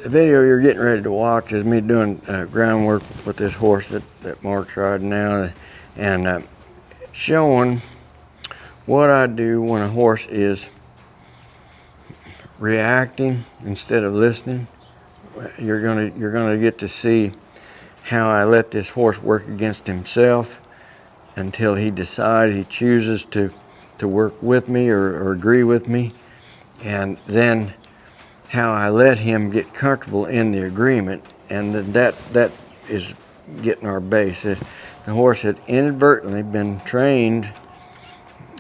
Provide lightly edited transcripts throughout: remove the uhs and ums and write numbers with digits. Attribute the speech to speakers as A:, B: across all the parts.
A: The video you're getting ready to watch is me doing groundwork with this horse that Mark's riding now, and showing what I do when a horse is reacting instead of listening. You're gonna get to see how I let this horse work against himself until he decides he chooses to work with me or agree with me, and then how I let him get comfortable in the agreement, and that is getting our base. The horse had inadvertently been trained,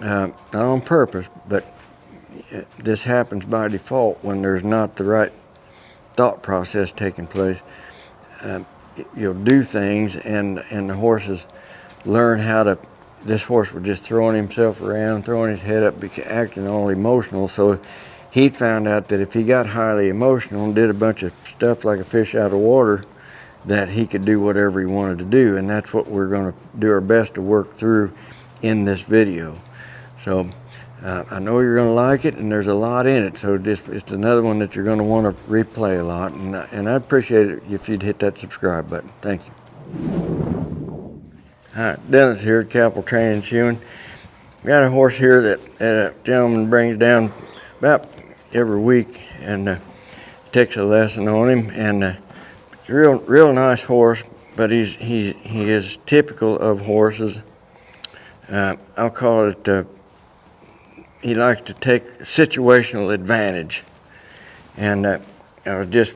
A: not on purpose, but this happens by default when there's not the right thought process taking place. You'll do things, and the horses learn how to. This horse was just throwing himself around, throwing his head up, acting all emotional. So he found out that if he got highly emotional and did a bunch of stuff like a fish out of water, that he could do whatever he wanted to do. And that's what we're going to do our best to work through in this video. So I know you're going to like it, and there's a lot in it. So it's another one that you're going to want to replay a lot. And I'd appreciate it if you'd hit that subscribe button. Thank you. All right, Dennis here at Capital Training Shoeing. Got a horse here that a gentleman brings down about every week and takes a lesson on him, and it's a real nice horse, but he is typical of horses. I'll call it he likes to take situational advantage, and I was just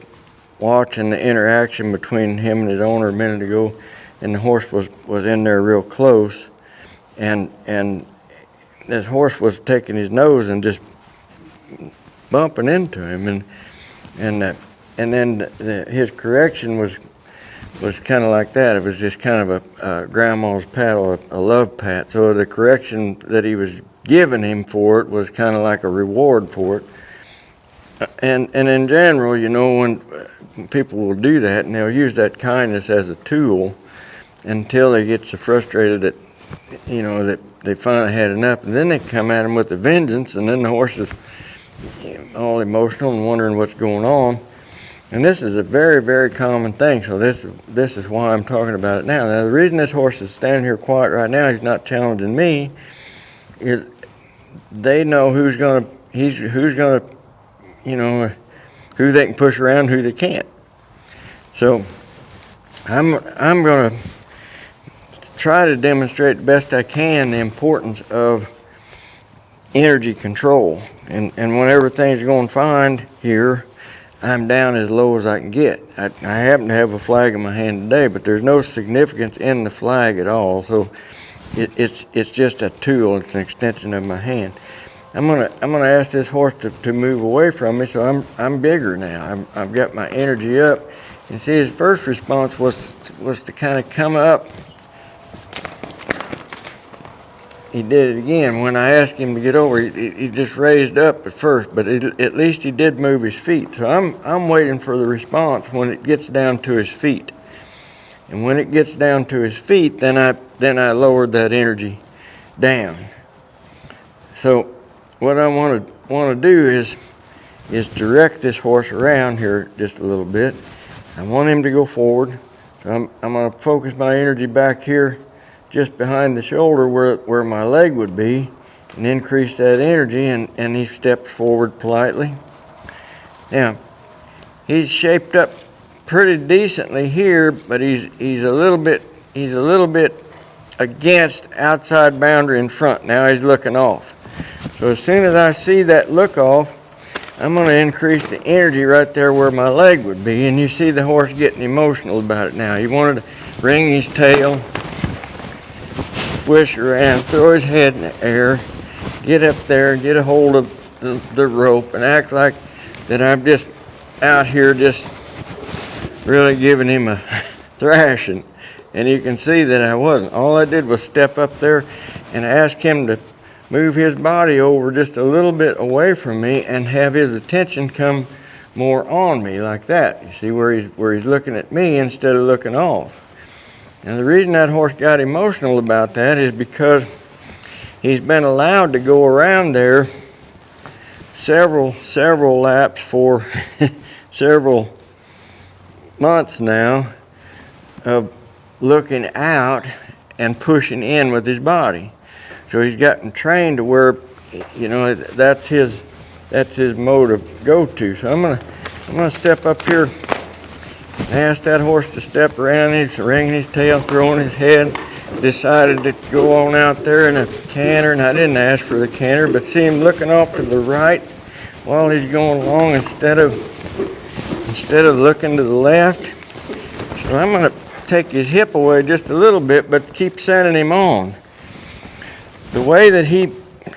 A: watching the interaction between him and his owner a minute ago, and the horse was in there real close, and this horse was taking his nose and just bumping into him, and then his correction was kind of like that. It was just kind of a grandma's pat, or a love pat. So the correction that he was giving him for it was kind of like a reward for it. And in general, you know, when people will do that, and they'll use that kindness as a tool until they get so frustrated that, you know, that they finally had enough, and then they come at him with a vengeance, and then the horse is all emotional and wondering what's going on. And this is a very, very common thing. So this is why I'm talking about it now. Now, the reason this horse is standing here quiet right now, he's not challenging me, is they know who's gonna, you know, who they can push around, who they can't. So I'm gonna try to demonstrate the best I can the importance of energy control. And when everything's going fine here, I'm down as low as I can get. I happen to have a flag in my hand today, but there's no significance in the flag at all. So it's just a tool. It's an extension of my hand. I'm gonna ask this horse to move away from me, so I'm bigger now. I've got my energy up. And see, his first response was to kind of come up. He did it again. When I asked him to get over, he just raised up at first, but at least he did move his feet. So I'm waiting for the response when it gets down to his feet. And when it gets down to his feet, then I lowered that energy down. So what I want to do is direct this horse around here just a little bit. I want him to go forward. So I'm going to focus my energy back here, just behind the shoulder where my leg would be, and increase that energy, and he steps forward politely. Now, he's shaped up pretty decently here, but he's a little bit against outside boundary in front. Now he's looking off. So as soon as I see that look off, I'm going to increase the energy right there where my leg would be, and you see the horse getting emotional about it now. He wanted to wring his tail, swish around, throw his head in the air, get up there, get a hold of the rope, and act like that I'm just out here just really giving him a thrashing. And you can see that I wasn't. All I did was step up there and ask him to move his body over just a little bit away from me and have his attention come more on me like that. You see where he's looking at me instead of looking off. And the reason that horse got emotional about that is because he's been allowed to go around there several laps for several months now of looking out and pushing in with his body. So he's gotten trained to where, you know, that's his mode of go-to. So I'm gonna step up here and ask that horse to step around. He's wringing his tail, throwing his head. Decided to go on out there in a canter, and I didn't ask for the canter, but see him looking off to the right while he's going along instead of looking to the left. So I'm gonna take his hip away just a little bit, but keep sending him on. The way that he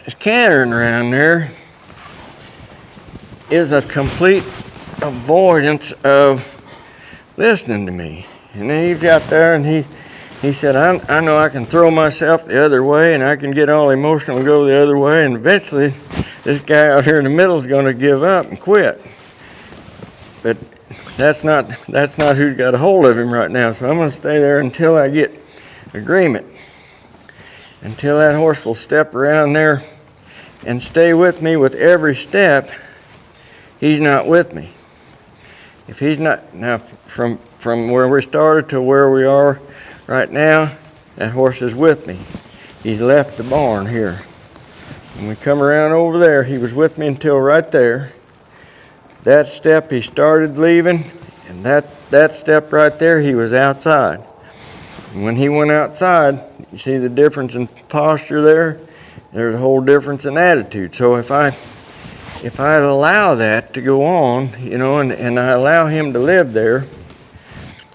A: is cantering around there is a complete avoidance of listening to me. And then he's out there and he said, I know I can throw myself the other way and I can get all emotional and go the other way, and eventually this guy out here in the middle is going to give up and quit. But that's not who's got a hold of him right now. So I'm going to stay there until I get agreement. Until that horse will step around there and stay with me with every step, he's not with me. If he's not, now from where we started to where we are right now, that horse is with me. He's left the barn here. When we come around over there, he was with me until right there. That step he started leaving, and that step right there, he was outside. And when he went outside, you see the difference in posture there? There's a whole difference in attitude. So if I allow that to go on, you know, and I allow him to live there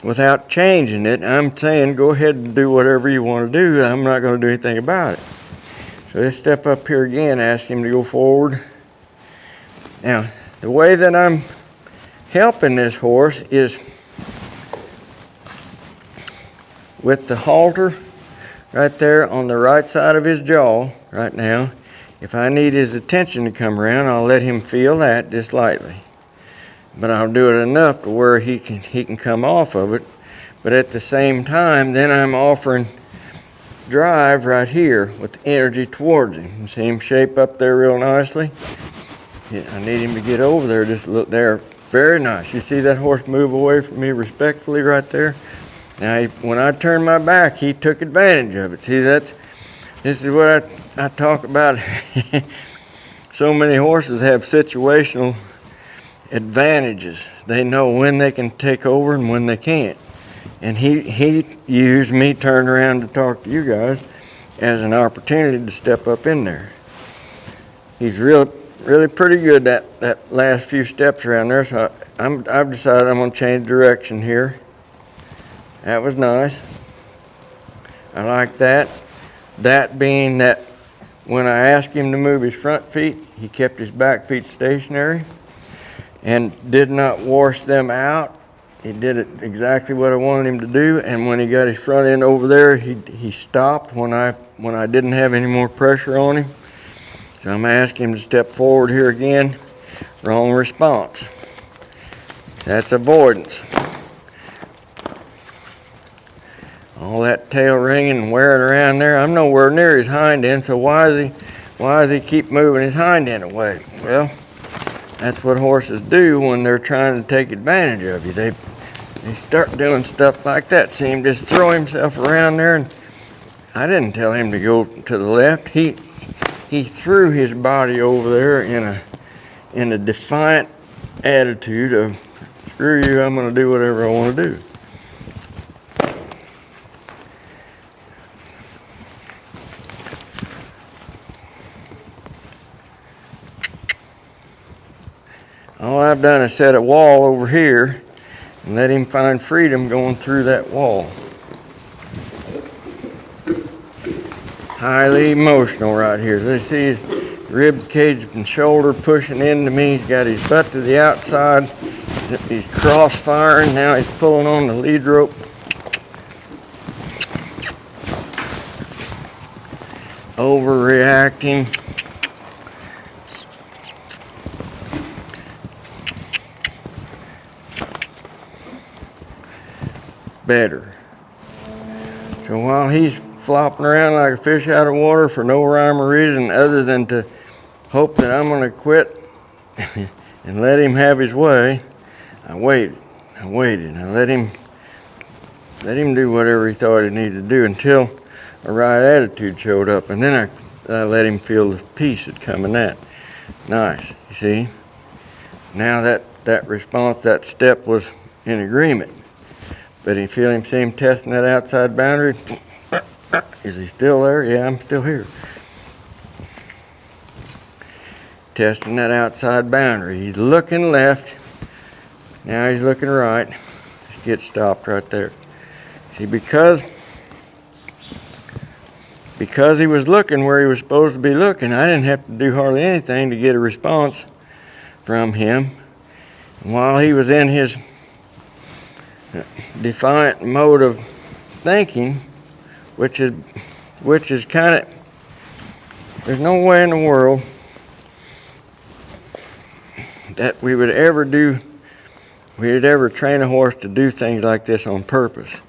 A: without changing it, I'm saying go ahead and do whatever you want to do. I'm not going to do anything about it. So let's step up here again, ask him to go forward. Now, the way that I'm helping this horse is with the halter right there on the right side of his jaw right now. If I need his attention to come around, I'll let him feel that just lightly. But I'll do it enough to where he can come off of it. But at the same time, then I'm offering drive right here with energy towards him. You see him shape up there real nicely? Yeah, I need him to get over there, just look there. Very nice. You see that horse move away from me respectfully right there? Now, when I turned my back, he took advantage of it. See, this is what I talk about. So many horses have situational advantages. They know when they can take over and when they can't. And he used me turning around to talk to you guys as an opportunity to step up in there. He's really pretty good that last few steps around there. So I've decided I'm going to change direction here. That was nice. I like that. That being that when I asked him to move his front feet, he kept his back feet stationary and did not wash them out. He did it exactly what I wanted him to do. And when he got his front end over there, he stopped when I didn't have any more pressure on him. So I'm asking him to step forward here again. Wrong response. That's avoidance. All that tail ringing and wearing around there. I'm nowhere near his hind end, so why does he keep moving his hind end away? Well, that's what horses do when they're trying to take advantage of you. They start doing stuff like that. See him just throw himself around there, and I didn't tell him to go to the left. He threw his body over there in a defiant attitude of, screw you, I'm going to do whatever I want to do. All I've done is set a wall over here and let him find freedom going through that wall. Highly emotional right here. So you see his rib cage and shoulder pushing into me. He's got his butt to the outside. He's cross-firing. Now he's pulling on the lead rope. Overreacting. Better. So while he's flopping around like a fish out of water for no rhyme or reason other than to hope that I'm going to quit and let him have his way, I waited. I waited. I let him do whatever he thought he needed to do until a right attitude showed up, and then I let him feel the peace that come in that. Nice, you see? Now that response, that step was in agreement. But you see him testing that outside boundary? Is he still there? Yeah, I'm still here. Testing that outside boundary. He's looking left. Now he's looking right. Just get stopped right there. See, because he was looking where he was supposed to be looking, I didn't have to do hardly anything to get a response from him. And while he was in his defiant mode of thinking, which is kind of, there's no way in the world that we would ever train a horse to do things like this on purpose.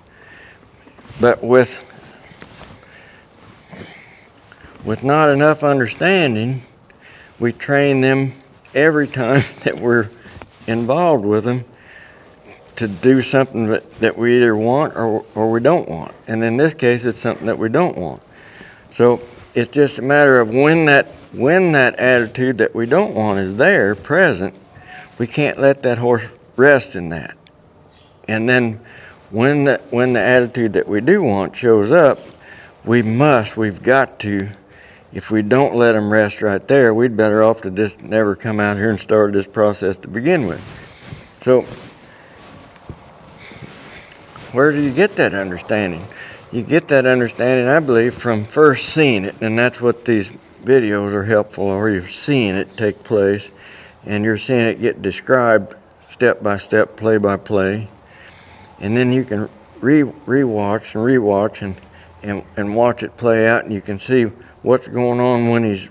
A: But with not enough understanding, we train them every time that we're involved with them to do something that we either want or we don't want. And in this case, it's something that we don't want. So it's just a matter of when that attitude that we don't want is there, present, we can't let that horse rest in that. And then when the attitude that we do want shows up, we've got to, if we don't let them rest right there, we'd better off to just never come out here and start this process to begin with. So where do you get that understanding? You get that understanding, I believe, from first seeing it, and that's what these videos are helpful, or you're seeing it take place, and you're seeing it get described step by step, play by play, and then you can rewatch and watch it play out, and you can see what's going on when he's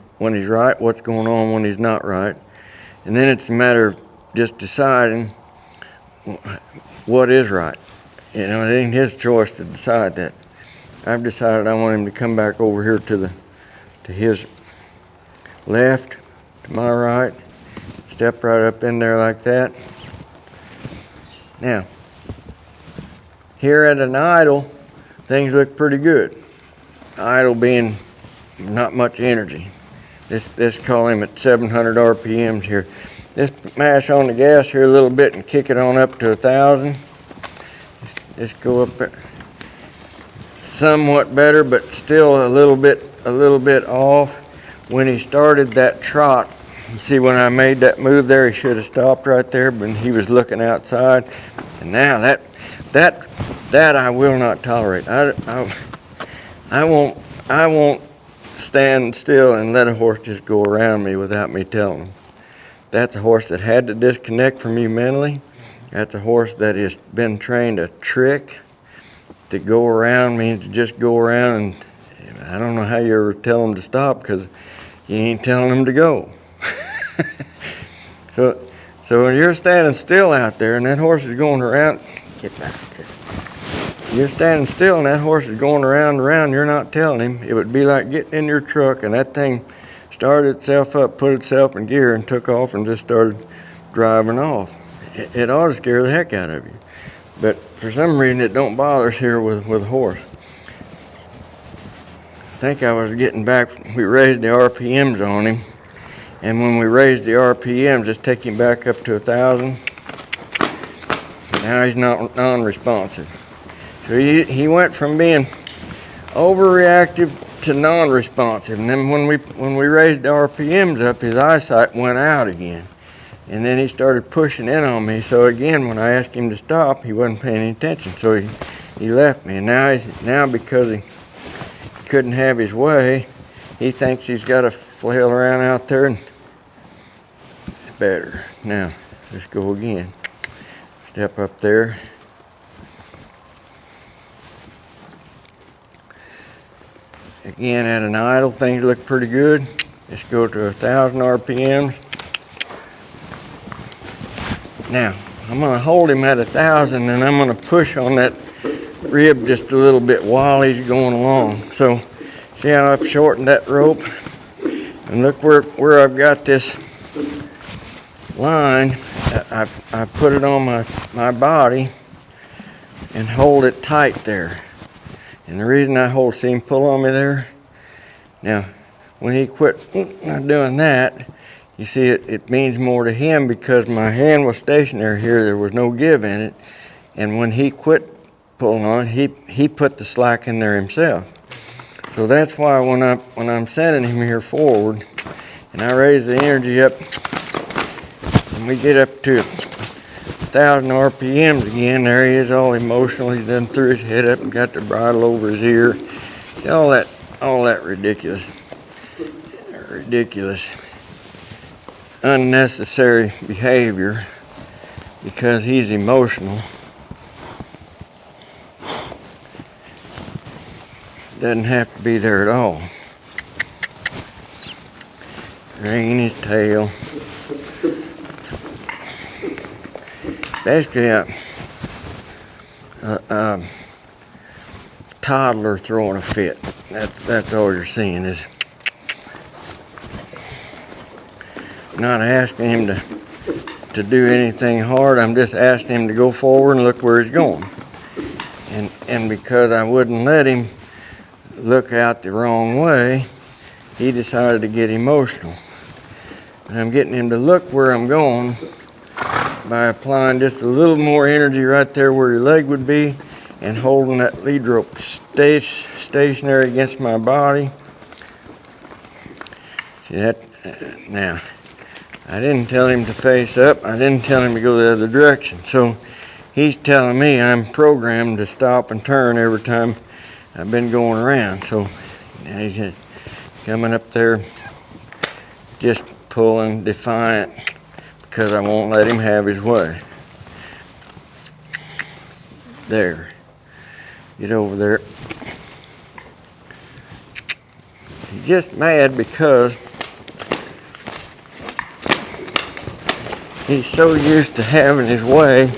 A: right, what's going on when he's not right, and then it's a matter of just deciding what is right. You know, it ain't his choice to decide that. I've decided I want him to come back over here to his left, to my right, step right up in there like that. Now, here at an idle, things look pretty good. Idle being not much energy. Let's call him at 700 RPMs here. Just mash on the gas here a little bit and kick it on up to 1,000. Just go up there. Somewhat better, but still a little bit off. When he started that trot, you see when I made that move there, he should have stopped right there, but he was looking outside. And now that I will not tolerate. I won't stand still and let a horse just go around me without me telling him. That's a horse that had to disconnect from you mentally. That's a horse that has been trained a trick. To go around means to just go around, and I don't know how you ever tell them to stop because you ain't telling them to go. So when you're standing still out there and that horse is going around, get back there. You're standing still and that horse is going around and around, you're not telling him. It would be like getting in your truck and that thing started itself up, put itself in gear and took off and just started driving off. It ought to scare the heck out of you. But for some reason it don't bother us here with a horse. I think I was getting back, we raised the RPMs on him. And when we raised the RPMs, just take him back up to 1,000. Now he's not non-responsive. So he went from being overreactive to non-responsive. And then when we raised the RPMs up, his eyesight went out again. And then he started pushing in on me. So again, when I asked him to stop, he wasn't paying any attention. So he left me. And now because he couldn't have his way, he thinks he's got to flail around out there and better. Now, let's go again. Step up there. Again, at an idle, things look pretty good. Let's go to 1,000 RPMs. Now, I'm going to hold him at 1,000 and I'm going to push on that rib just a little bit while he's going along. So, see how I've shortened that rope? And look where I've got this line. I put it on my body and hold it tight there. And the reason I see him pull on me there, now when he quit doing that, you see it means more to him because my hand was stationary here, there was no give in it. And when he quit pulling on it, he put the slack in there himself. So that's why when I'm sending him here forward and I raise the energy up and we get up to 1,000 RPMs again, there he is all emotional. He's done threw his head up and got the bridle over his ear. See, all that ridiculous, unnecessary behavior because he's emotional. Doesn't have to be there at all. Dragging his tail. Basically a toddler throwing a fit. That's all you're seeing is not asking him to do anything hard. I'm just asking him to go forward and look where he's going. And because I wouldn't let him look out the wrong way, he decided to get emotional. And I'm getting him to look where I'm going by applying just a little more energy right there where your leg would be and holding that lead rope stationary against my body. See that? Now, I didn't tell him to face up. I didn't tell him to go the other direction. So he's telling me I'm programmed to stop and turn every time I've been going around. So now he's just coming up there, just pulling, defiant, because I won't let him have his way. There. Get over there. He's just mad because he's so used to having his way.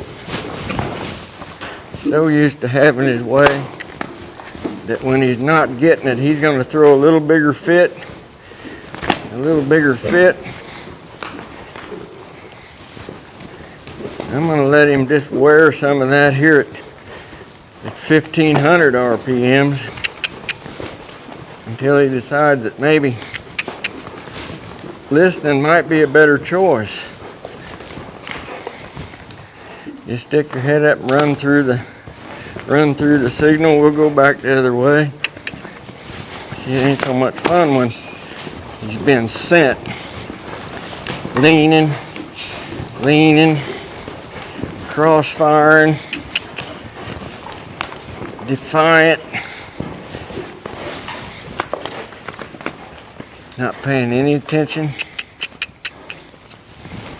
A: That when he's not getting it, he's going to throw a little bigger fit. I'm going to let him just wear some of that here at 1,500 RPMs until he decides that maybe listening might be a better choice. Just stick your head up and run through the signal. We'll go back the other way. See, it ain't so much fun when he's been sent. Leaning, cross-firing, defiant, not paying any attention.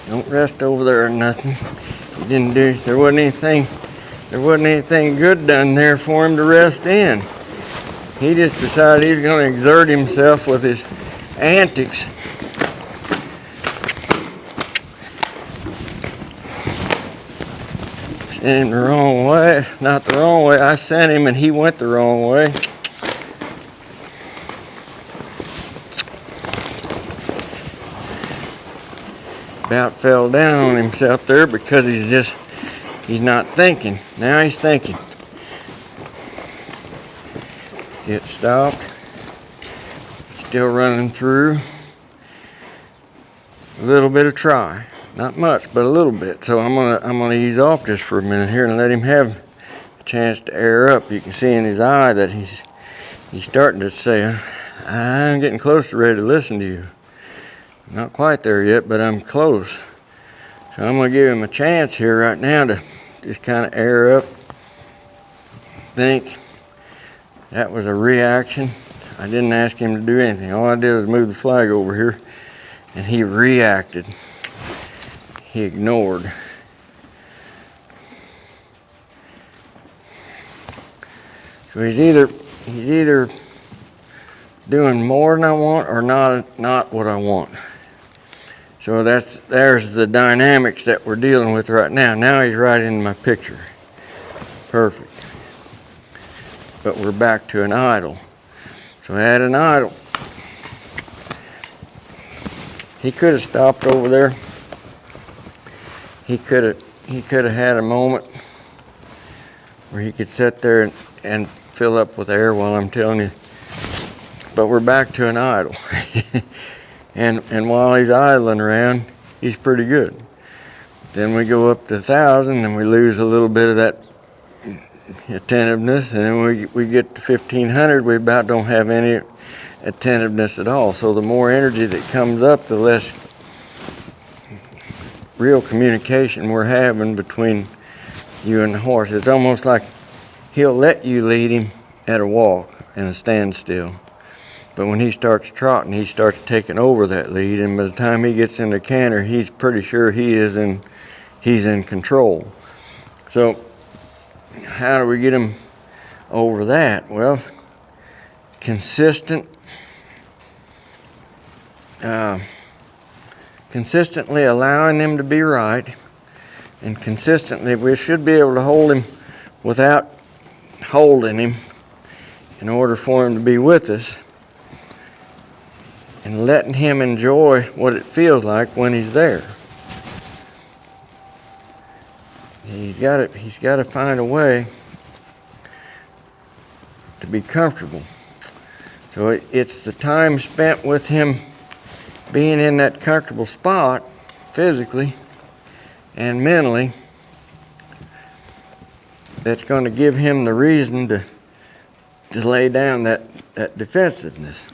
A: Don't rest over there or nothing. He didn't do, there wasn't anything good done there for him to rest in. He just decided he was going to exert himself with his antics. Sent him the wrong way. Not the wrong way. I sent him and he went the wrong way. About fell down on himself there because he's not thinking. Now he's thinking. Get stopped. Still running through. A little bit of try. Not much, but a little bit. So I'm gonna ease off just for a minute here and let him have a chance to air up. You can see in his eye that he's starting to say, I'm getting close to ready to listen to you. Not quite there yet, but I'm close. So I'm gonna give him a chance here right now to just kind of air up. Think. That was a reaction. I didn't ask him to do anything. All I did was move the flag over here and he reacted. He ignored. So he's either doing more than I want or not what I want. So there's the dynamics that we're dealing with right now. Now he's right in my picture. Perfect. But we're back to an idle. So I had an idle. He could have stopped over there. he could have had a moment where he could sit there and fill up with air while I'm telling you. But we're back to an idle. and while he's idling around, he's pretty good. Then we go up to 1,000 and we lose a little bit of that attentiveness, and then we get to 1,500, we about don't have any attentiveness at all. So the more energy that comes up, the less real communication we're having between you and the horse. It's almost like he'll let you lead him at a walk and a standstill. But when he starts trotting, he starts taking over that lead, and by the time he gets in the canter, he's pretty sure he's in control. So how do we get him over that? Well, consistently allowing them to be right, and consistently we should be able to hold him without holding him in order for him to be with us, and letting him enjoy what it feels like when he's there. He's got to find a way to be comfortable. So it's the time spent with him being in that comfortable spot, physically and mentally, that's going to give him the reason to lay down that defensiveness.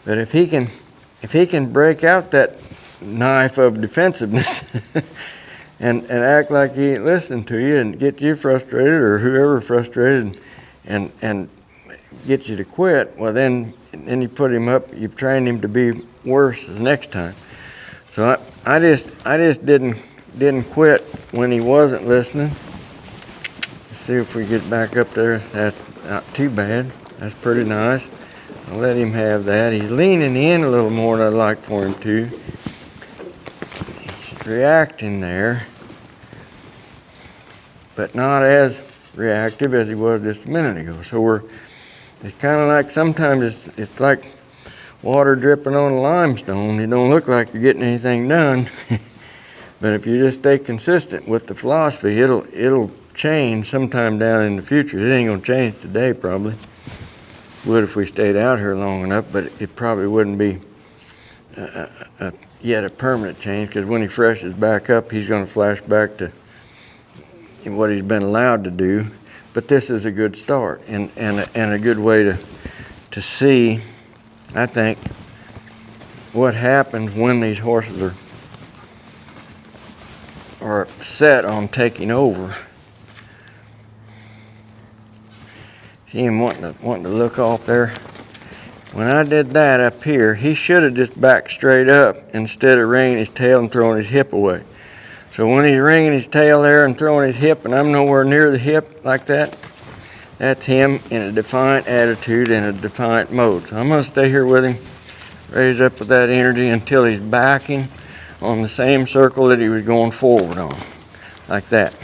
A: But if he can break out that knife of defensiveness and act like he ain't listening to you and get you frustrated, or whoever frustrated, and get you to quit, well then you put him up, you train him to be worse the next time. So I just didn't quit when he wasn't listening. Let's see if we get back up there. That's not too bad. That's pretty nice. I'll let him have that. He's leaning in a little more than I'd like for him to. He's reacting there, but not as reactive as he was just a minute ago. So it's kind of like, sometimes it's like water dripping on a limestone. It don't look like you're getting anything done. But if you just stay consistent with the philosophy, it'll change sometime down in the future. It ain't gonna change today, probably. Would if we stayed out here long enough, but it probably wouldn't be yet a permanent change, because when he freshes back up, he's going to flash back to what he's been allowed to do. But this is a good start, and a good way to see, I think, what happens when these horses are set on taking over. See him wanting to look off there. When I did that up here, he should have just backed straight up instead of wringing his tail and throwing his hip away. So when he's wringing his tail there and throwing his hip, and I'm nowhere near the hip like that, that's him in a defiant attitude and a defiant mode. So I'm going to stay here with him, raise up with that energy until he's backing on the same circle that he was going forward on, like that.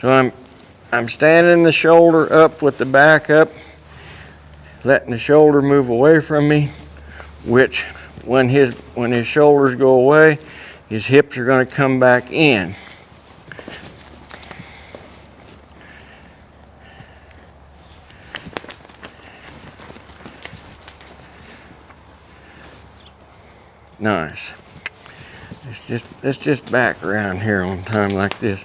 A: So I'm standing the shoulder up with the back up, letting the shoulder move away from me, which when his shoulders go away, his hips are going to come back in. Nice. Let's just back around here on time like this.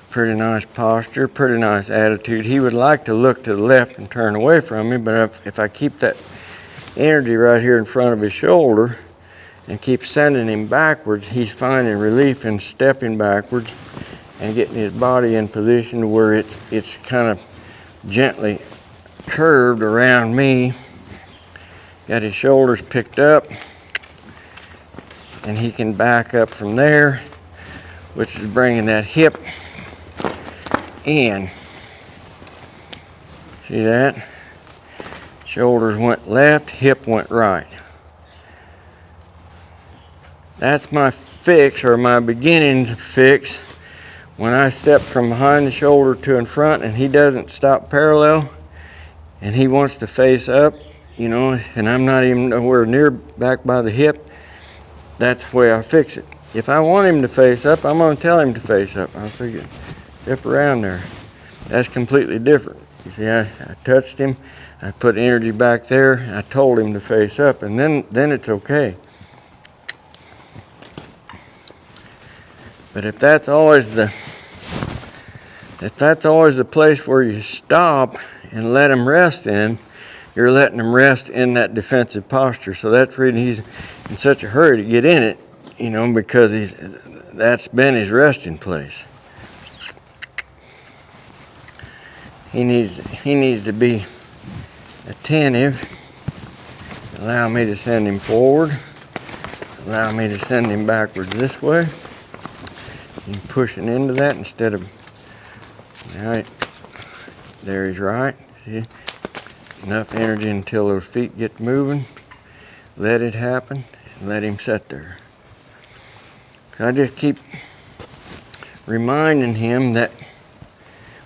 A: Pretty nice posture, pretty nice attitude. He would like to look to the left and turn away from me, but if I keep that energy right here in front of his shoulder and keep sending him backwards, he's finding relief in stepping backwards and getting his body in position where it's kind of gently curved around me. Got his shoulders picked up, and he can back up from there, which is bringing that hip in. See that? Shoulders went left, hip went right. That's my fix, or my beginning fix. When I step from behind the shoulder to in front and he doesn't stop parallel, and he wants to face up, you know, and I'm not even nowhere near back by the hip, that's the way I fix it. If I want him to face up, I'm going to tell him to face up. I'll figure, step around there. That's completely different. You see, I touched him, I put energy back there, I told him to face up, and then it's okay. But if that's always the place where you stop and let him rest in, you're letting him rest in that defensive posture. So that's the reason he's in such a hurry to get in it, you know, because that's been his resting place. He needs to be attentive. Allow me to send him forward. Allow me to send him backwards this way. And pushing into that instead of, all right, there he's right. See? Enough energy until those feet get moving. Let it happen. And let him sit there. So I just keep reminding him that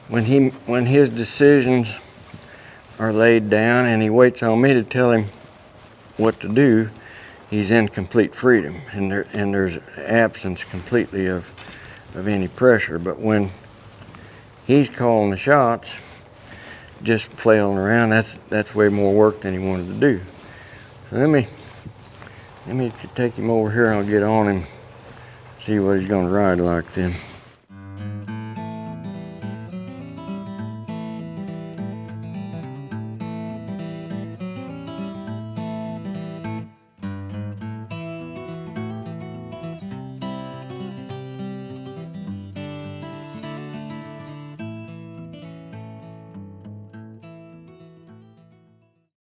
A: when his decisions are laid down and he waits on me to tell him what to do, he's in complete freedom, and there's absence completely of any pressure. But when he's calling the shots, just flailing around, that's way more work than he wanted to do. So let me take him over here and I'll get on him, see what he's going to ride like then.